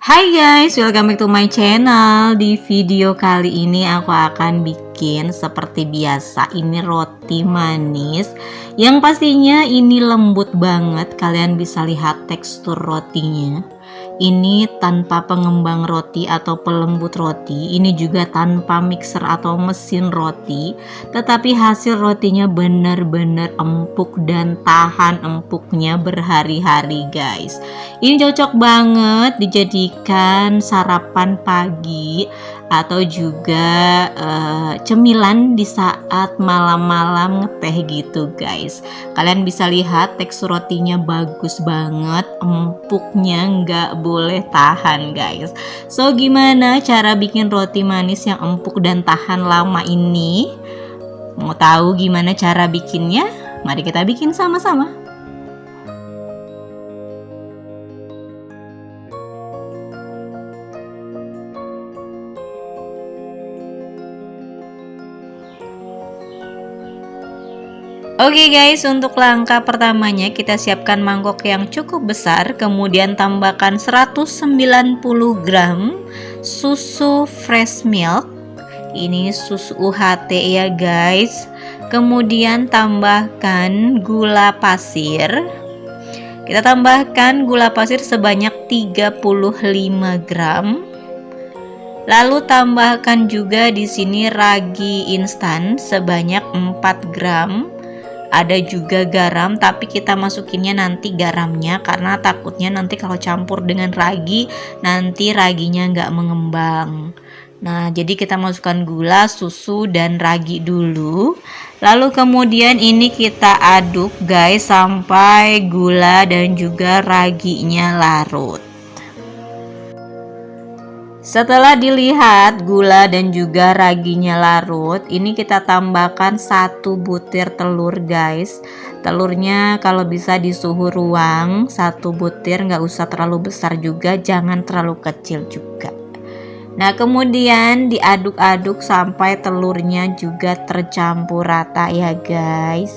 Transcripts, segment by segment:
Hai guys, welcome back to my channel. Di video kali ini aku akan bikin seperti biasa. Ini roti manis yang pastinya ini lembut banget. Kalian bisa lihat tekstur rotinya. Ini tanpa pengembang roti atau pelembut roti. Ini juga tanpa mixer atau mesin roti. Tetapi hasil rotinya benar-benar empuk dan tahan empuknya berhari-hari guys. Ini cocok banget dijadikan sarapan pagi atau juga cemilan di saat malam-malam ngeteh gitu guys. Kalian bisa lihat tekstur rotinya bagus banget, empuknya nggak boleh tahan guys. So gimana cara bikin roti manis yang empuk dan tahan lama ini? Mau tahu gimana cara bikinnya? Mari kita bikin sama-sama. Oke guys, untuk langkah pertamanya kita siapkan mangkok yang cukup besar, kemudian tambahkan 190 gram susu fresh milk. Ini susu UHT ya guys. Kemudian tambahkan gula pasir. Kita tambahkan gula pasir sebanyak 35 gram. Lalu tambahkan juga di sini ragi instan sebanyak 4 gram. Ada juga garam, tapi kita masukinnya nanti garamnya karena takutnya nanti kalau campur dengan ragi nanti raginya nggak mengembang. Nah, jadi kita masukkan gula, susu, dan ragi dulu. Lalu kemudian ini kita aduk guys sampai gula dan juga raginya larut. Setelah dilihat gula dan juga raginya larut, ini kita tambahkan 1 butir telur guys. Telurnya kalau bisa di suhu ruang, 1 butir, nggak usah terlalu besar juga, jangan terlalu kecil juga. Nah kemudian diaduk-aduk sampai telurnya juga tercampur rata ya guys.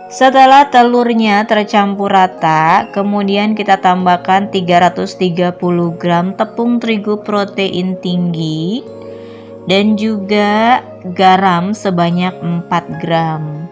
Setelah telurnya tercampur rata, kemudian kita tambahkan 330 gram tepung terigu protein tinggi dan juga garam sebanyak 4 gram.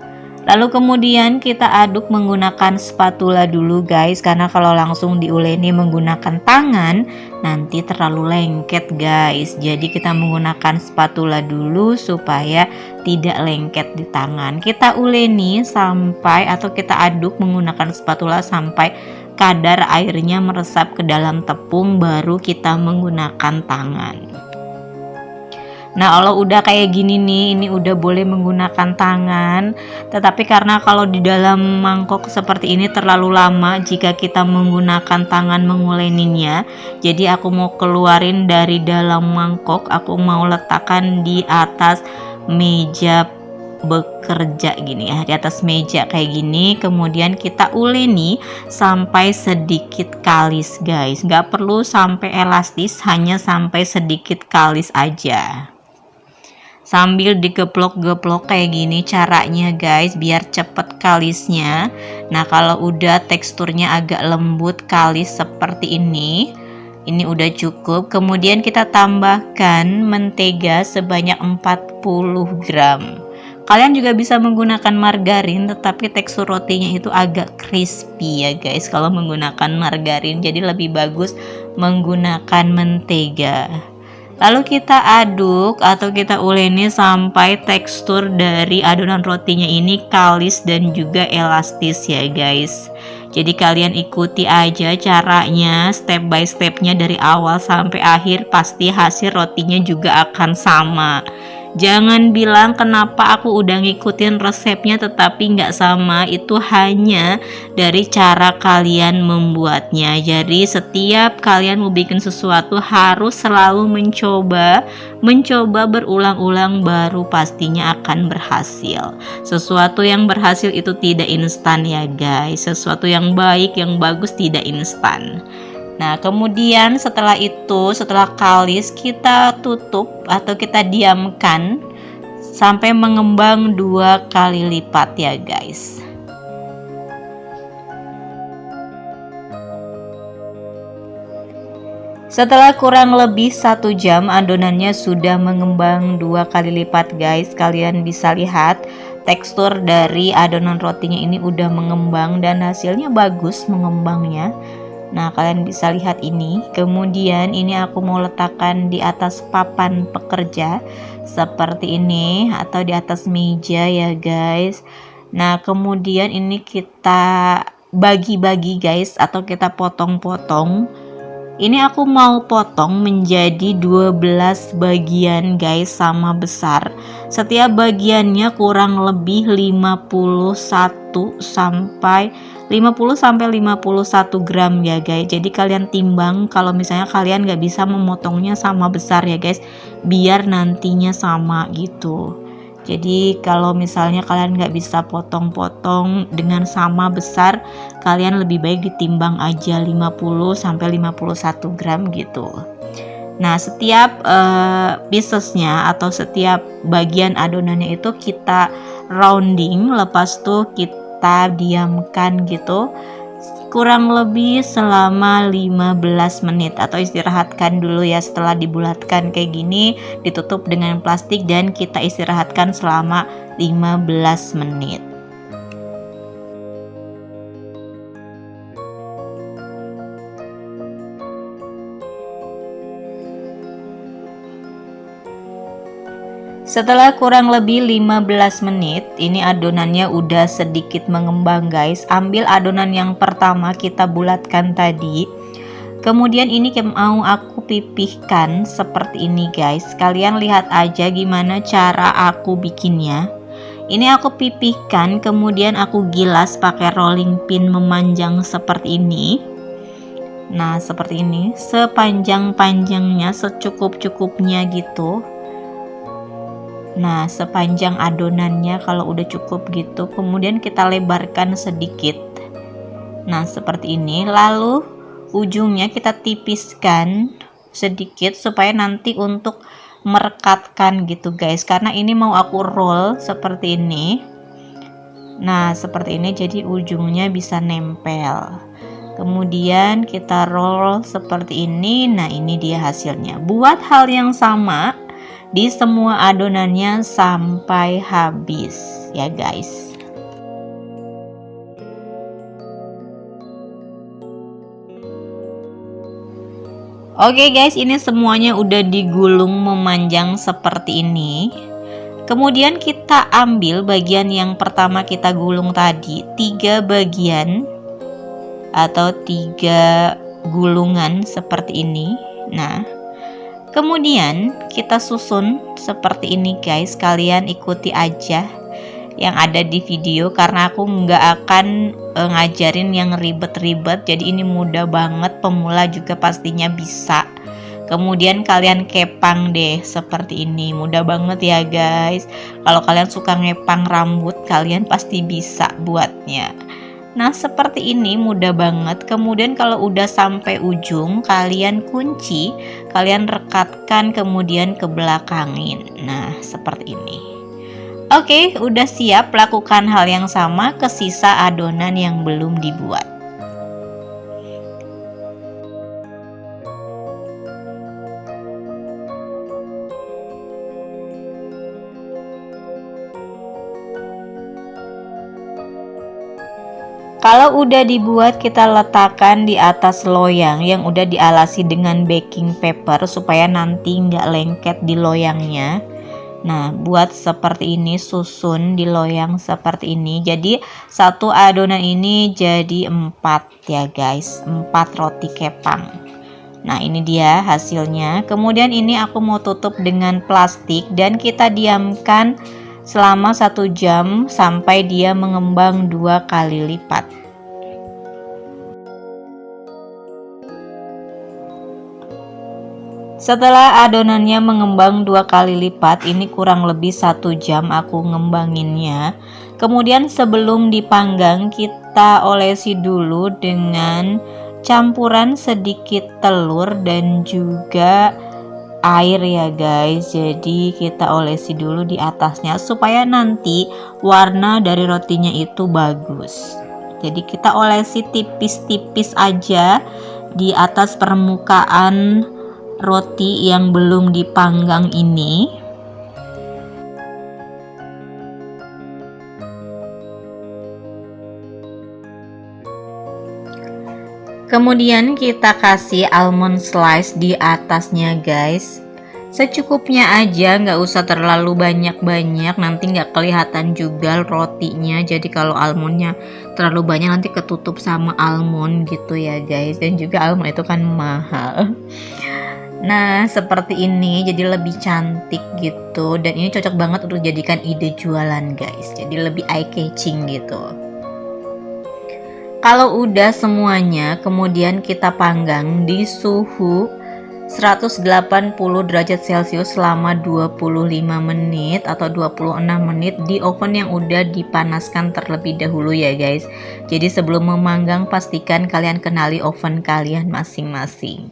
Lalu kemudian kita aduk menggunakan spatula dulu guys, karena kalau langsung diuleni menggunakan tangan nanti terlalu lengket guys. Jadi kita menggunakan spatula dulu supaya tidak lengket di tangan. Kita uleni sampai atau kita aduk menggunakan spatula sampai kadar airnya meresap ke dalam tepung, baru kita menggunakan tangan. Nah kalau udah kayak gini nih, ini udah boleh menggunakan tangan. Tetapi karena kalau di dalam mangkok seperti ini terlalu lama jika kita menggunakan tangan menguleninya, jadi aku mau keluarin dari dalam mangkok, aku mau letakkan di atas meja bekerja gini ya, di atas meja kayak gini. Kemudian kita uleni sampai sedikit kalis guys, nggak perlu sampai elastis, hanya sampai sedikit kalis aja. Sambil digeplok-geplok kayak gini caranya guys, biar cepet kalisnya. Nah kalau udah teksturnya agak lembut kalis seperti ini udah cukup. Kemudian kita tambahkan mentega sebanyak 40 gram. Kalian juga bisa menggunakan margarin, tetapi tekstur rotinya itu agak crispy ya guys kalau menggunakan margarin, jadi lebih bagus menggunakan mentega. Lalu kita aduk atau kita uleni sampai tekstur dari adonan rotinya ini kalis dan juga elastis ya guys. Jadi kalian ikuti aja caranya step by stepnya dari awal sampai akhir, pasti hasil rotinya juga akan sama. Jangan bilang kenapa aku udah ngikutin resepnya tetapi nggak sama, itu hanya dari cara kalian membuatnya. Jadi setiap kalian mau bikin sesuatu harus selalu mencoba berulang-ulang, baru pastinya akan berhasil. Sesuatu yang berhasil itu tidak instan ya guys, sesuatu yang baik yang bagus tidak instan. Nah kemudian setelah kalis kita tutup atau kita diamkan sampai mengembang 2 kali lipat ya guys. Setelah kurang lebih 1 jam adonannya sudah mengembang 2 kali lipat guys. Kalian bisa lihat tekstur dari adonan rotinya ini udah mengembang dan hasilnya bagus mengembangnya. Nah, kalian bisa lihat ini. Kemudian ini aku mau letakkan di atas papan pekerja seperti ini atau di atas meja ya guys. Nah, kemudian ini kita bagi-bagi guys atau kita potong-potong. Ini aku mau potong menjadi 12 bagian guys, sama besar. Setiap bagiannya kurang lebih 50 sampai 51 gram ya guys. Jadi kalian timbang kalau misalnya kalian nggak bisa memotongnya sama besar ya guys, biar nantinya sama gitu. Jadi kalau misalnya kalian nggak bisa potong-potong dengan sama besar, kalian lebih baik ditimbang aja 50 sampai 51 gram gitu. Nah, setiap piecesnya atau setiap bagian adonannya itu kita rounding, lepas tuh kita diamkan gitu kurang lebih selama 15 menit atau istirahatkan dulu ya. Setelah dibulatkan kayak gini, ditutup dengan plastik dan kita istirahatkan selama 15 menit. Setelah kurang lebih 15 menit, ini adonannya udah sedikit mengembang guys. Ambil adonan yang pertama kita bulatkan tadi. Kemudian ini mau aku pipihkan seperti ini guys. Kalian lihat aja gimana cara aku bikinnya. Ini aku pipihkan, kemudian aku gilas pakai rolling pin memanjang seperti ini. Nah, seperti ini, sepanjang-panjangnya, secukup-cukupnya gitu. Nah, sepanjang adonannya kalau udah cukup gitu, kemudian kita lebarkan sedikit. Nah, seperti ini. Lalu ujungnya kita tipiskan sedikit supaya nanti untuk merekatkan gitu guys. Karena ini mau aku roll seperti ini. Nah, seperti ini, jadi ujungnya bisa nempel. Kemudian kita roll seperti ini. Nah, ini dia hasilnya. Buat hal yang sama di semua adonannya sampai habis ya guys. Oke guys, ini semuanya udah digulung memanjang seperti ini. Kemudian kita ambil bagian yang pertama kita gulung tadi, 3 bagian atau 3 gulungan seperti ini. Nah, kemudian kita susun seperti ini guys. Kalian ikuti aja yang ada di video karena aku nggak akan ngajarin yang ribet-ribet. Jadi ini mudah banget, pemula juga pastinya bisa. Kemudian kalian kepang deh seperti ini, mudah banget ya guys. Kalau kalian suka ngepang rambut, kalian pasti bisa buatnya. Nah, seperti ini mudah banget. Kemudian kalau udah sampai ujung, kalian kunci, kalian rekatkan, kemudian ke belakangin. Nah, seperti ini. Oke, udah siap. Lakukan hal yang sama ke sisa adonan yang belum dibuat. Kalau udah dibuat, kita letakkan di atas loyang yang udah dialasi dengan baking paper supaya nanti nggak lengket di loyangnya. Nah, buat seperti ini, susun di loyang seperti ini. Jadi satu adonan ini jadi 4 ya guys, 4 roti kepang. Nah, ini dia hasilnya. Kemudian ini aku mau tutup dengan plastik dan kita diamkan selama 1 jam sampai dia mengembang 2 kali lipat. Setelah adonannya mengembang 2 kali lipat, ini kurang lebih 1 jam aku ngembanginnya. Kemudian sebelum dipanggang, kita olesi dulu dengan campuran sedikit telur dan juga air ya guys. Jadi kita olesi dulu di atasnya supaya nanti warna dari rotinya itu bagus. Jadi kita olesi tipis-tipis aja di atas permukaan roti yang belum dipanggang ini. Kemudian kita kasih almond slice di atasnya guys. Secukupnya aja, nggak usah terlalu banyak-banyak, nanti nggak kelihatan juga rotinya. Jadi kalau almondnya terlalu banyak nanti ketutup sama almond gitu ya guys. Dan juga almond itu kan mahal. Nah seperti ini jadi lebih cantik gitu. Dan ini cocok banget untuk jadikan ide jualan guys. Jadi lebih eye catching gitu. Kalau udah semuanya, kemudian kita panggang di suhu 180 derajat Celcius selama 25 menit atau 26 menit di oven yang udah dipanaskan terlebih dahulu ya guys. Jadi sebelum memanggang pastikan kalian kenali oven kalian masing-masing.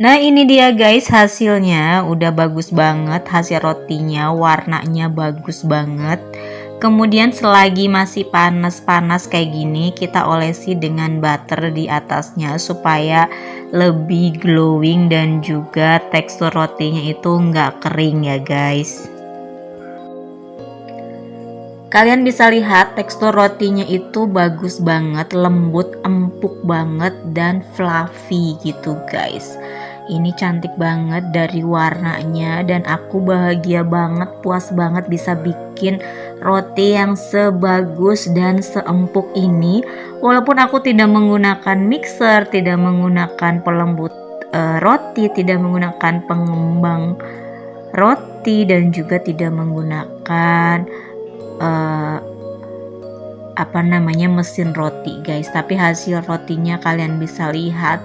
Nah ini dia guys hasilnya, udah bagus banget hasil rotinya, warnanya bagus banget. Kemudian selagi masih panas-panas kayak gini, kita olesi dengan butter di atasnya supaya lebih glowing dan juga tekstur rotinya itu nggak kering ya guys. Kalian bisa lihat tekstur rotinya itu bagus banget, lembut, empuk banget dan fluffy gitu guys. Ini cantik banget dari warnanya dan aku bahagia banget, puas banget bisa bikin roti yang sebagus dan seempuk ini. Walaupun aku tidak menggunakan mixer, tidak menggunakan pelembut roti, tidak menggunakan pengembang roti dan juga tidak menggunakan mesin roti guys, tapi hasil rotinya kalian bisa lihat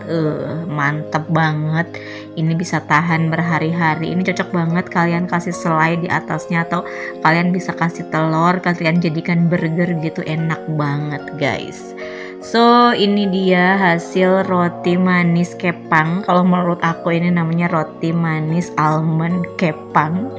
mantep banget. Ini bisa tahan berhari-hari. Ini cocok banget kalian kasih selai di atasnya atau kalian bisa kasih telur, kalian jadikan burger gitu, enak banget guys. So ini dia hasil roti manis kepang. Kalau menurut aku ini namanya roti manis almond kepang.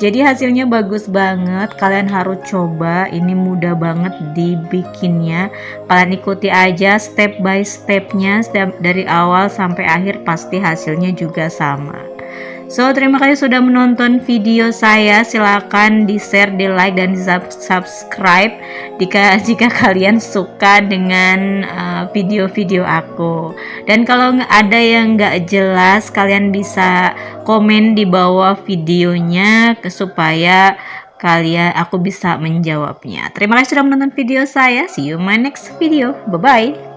Jadi hasilnya bagus banget, kalian harus coba, ini mudah banget dibikinnya. Kalian ikuti aja step by stepnya, dari awal sampai akhir pasti hasilnya juga sama. So terima kasih sudah menonton video saya, silahkan di share, di like dan di subscribe jika kalian suka dengan video-video aku. Dan kalau ada yang nggak jelas kalian bisa komen di bawah videonya supaya aku bisa menjawabnya. Terima kasih sudah menonton video saya, see you in my next video, bye bye.